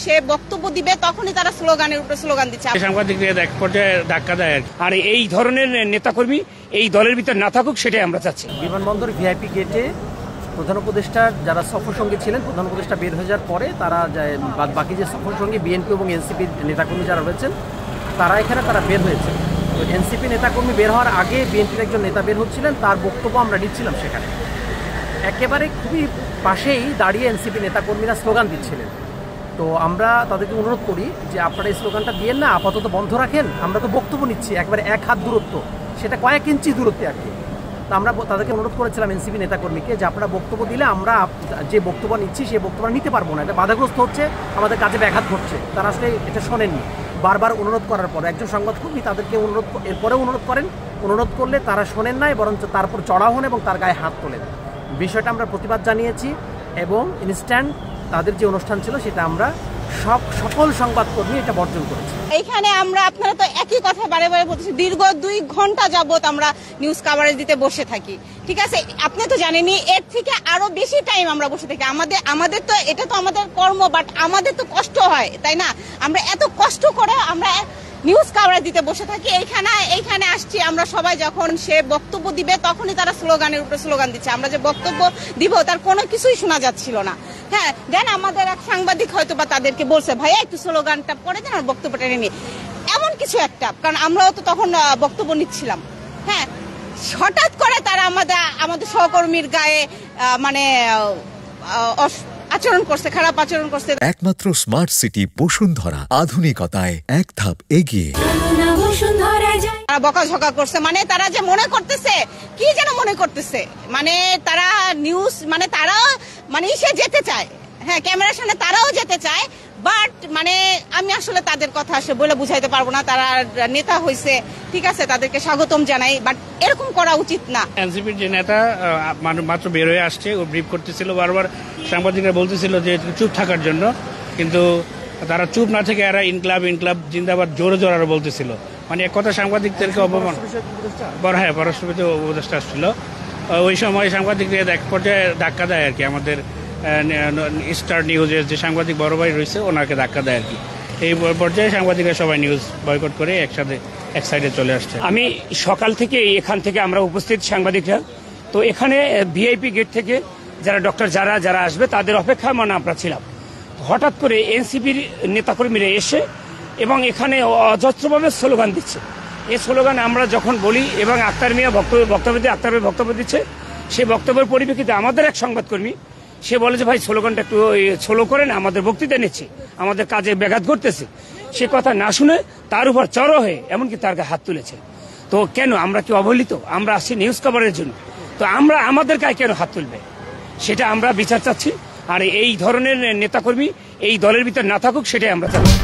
সে বক্তব্য দিবে তখনই তারা স্লোগানের উপরে স্লোগান দিচ্ছে। সাংবাদিকদের এক পর্যায়ে ধাক্কা দেয় আর এই ধরনের নেতাকর্মী এই দলের ভিতর না থাকুক সেটাই আমরা চাচ্ছি। বিমানবন্দর ভিআইপি গেটে প্রধান উপদেষ্টার যারা সফর সঙ্গী ছিলেন, প্রধান উপদেষ্টা বের হয়ে যাওয়ার পরে তারা বাকি যে সফর সঙ্গী বিএনপি এবং এনসিপির নেতাকর্মী যারা রয়েছেন তারা বের হয়েছে। তো এনসিপি নেতাকর্মী বের হওয়ার আগে বিএনপির একজন নেতা বের হচ্ছিলেন, তার বক্তব্য আমরা নিচ্ছিলাম সেখানে। একেবারে খুবই পাশেই দাঁড়িয়ে এনসিপি নেতাকর্মীরা স্লোগান দিচ্ছিলেন। তো আমরা তাদেরকে অনুরোধ করি যে আপনারা এই স্লোগানটা দিয়েন না, আপাতত বন্ধ রাখেন, আমরা তো বক্তব্য নিচ্ছি, একবারে এক হাত দূরত্ব, সেটা কয়েক ইঞ্চি দূরত্বে আর কি। তো আমরা তাদেরকে অনুরোধ করেছিলাম এনসিপি নেতাকর্মীকে যে আপনারা বক্তব্য দিলে আমরা যে বক্তব্য নিচ্ছি সেই বক্তব্য নিতে পারবো না, এটা বাধাগ্রস্ত হচ্ছে, আমাদের কাজে ব্যাঘাত ঘটছে। তারা আসলে এটা শোনেননি। বারবার অনুরোধ করার পর একজন সংবাদকর্মী তাদেরকে এরপরেও অনুরোধ করেন, অনুরোধ করলে তারা শোনেন নাই, বরঞ্চ তারপর চড়াও হন এবং তার গায়ে হাত তোলেন। বিষয়টা আমরা প্রতিবাদ জানিয়েছি এবং ইনস্ট্যান্ট তাদের যে অনুষ্ঠান ছিল সেটা আমরা সকল সংবাদকর্মী এটা বর্জন করেছি। এইখানে আমরা আপনারা তো একই কথা বারে বারে বলতেছি, দীর্ঘ 2 ঘন্টা যাবত আমরা নিউজ কভারেজ দিতে বসে থাকি। ঠিক আছে, আপনি তো জানেনই, এর থেকে আরো বেশি টাইম আমরা বসে থাকি। আমাদের তো এটা তো আমাদের কর্ম, বাট আমাদের তো কষ্ট হয়, তাই না? আমরা এত কষ্ট করে আমরা নিউজ কভারেজ দিতে বসে থাকি। এইখানে আসছি আমরা সবাই, যখন সে বক্তব্য দিবে তখনই তারা স্লোগানের উপরে স্লোগান দিচ্ছে। আমরা যে বক্তব্য দিব তার কোনো কিছুই শোনা যাচ্ছিল না। হ্যাঁ, দেন আমাদের এক সাংবাদিক হয়তো বা তাদেরকে বলছে, ভাইয়া একটু স্লোগানটা পড়ে দেন আর বক্তব্যটা নিয়ে, এমন কিছু একটা, কারণ আমরাও তো তখন বক্তব্য নিচ্ছিলাম। হ্যাঁ, হঠাৎ করে তারা আমাদের সহকর্মীর গায়ে মানে আচরণ করছে, খারাপ আচরণ করছে। একমাত্র স্মার্ট সিটি বসুন্ধরা, আধুনিকতায় এক ধাপ এগিয়ে। বকাঝকা করছে, মানে তারা যে মনে করতেছে কি যেন মনে করতেছে, মানে তারা নিউজ মানে তারাও মানে সে যেতে চায়, হ্যাঁ ক্যামেরার সামনে তারাও যেতে চায়, বাট মানে আমি আসলে তাদের কথা আসলে বলে বুঝাইতে পারবো না। তারা নেতা হয়েছে, ঠিক আছে, তাদেরকে স্বাগতম জানাই, বাট এরকম করা উচিত না। এনসিপির যে নেতা মাত্র বের হয়ে আসছে, ও ব্রিফ করতেছিল, বারবার সাংবাদিকরা বলতেছিল যে চুপ থাকার জন্য, কিন্তু তারা চুপ না থেকে এরা ইনকলাব জিন্দাবাদ জোরে জোরে আরো বলতেছিল। মানে এক কথা সাংবাদিকদেরকে অপমান। হ্যাঁ, পররাষ্ট্রমন্ত্রী উপদেষ্টা আসছিল, ওই সময় সাংবাদিকদের এক পর্যায়ে ধাক্কা দেয় আর কি। আমাদের স্টার নিউজের যে সাংবাদিক বড় ভাই রয়েছে ওনাকে ধাক্কা দেয় আর কি। এই পর্যায়ে সাংবাদিকরা সবাই নিউজ বয়কট করে একসাথে এক সাইডে চলে আসছে। আমি সকাল থেকে এখান থেকে আমরা উপস্থিত সাংবাদিকরা, তো এখানে ভিআইপি গেট থেকে যারা ডক্টর যারা আসবে তাদের অপেক্ষা মানে আমরা ছিলাম। হঠাৎ করে এনসিপির নেতাকর্মীরা এসে এবং এখানে অজস্রভাবে স্লোগান দিচ্ছে। এই স্লোগান আমরা যখন বলি এবং আক্তার মিয়া বক্তব্য দিচ্ছে, সেই বক্তব্যের পরিপ্রেক্ষিতে আমাদের এক সংবাদকর্মী সে বলে যে ভাই স্লোগানটা একটু স্লো করেন, আমাদের বক্তৃতা নিচ্ছে, আমাদের কাজে ব্যাঘাত ঘটতেছে। সে কথা না শুনে তার উপর চড়ো হয়ে এমনকি তার গায়ে হাত তুলেছে। তো কেন, আমরা কি অবহেলিত? আমরা আসছি নিউজ কভারের জন্য, তো আমাদের গায়ে কেন হাত তুলবে? সেটা আমরা বিচার চাচ্ছি। আর এই ধরনের নেতাকর্মী এই দলের ভিতর না থাকুক সেটাই আমরা চাচ্ছি।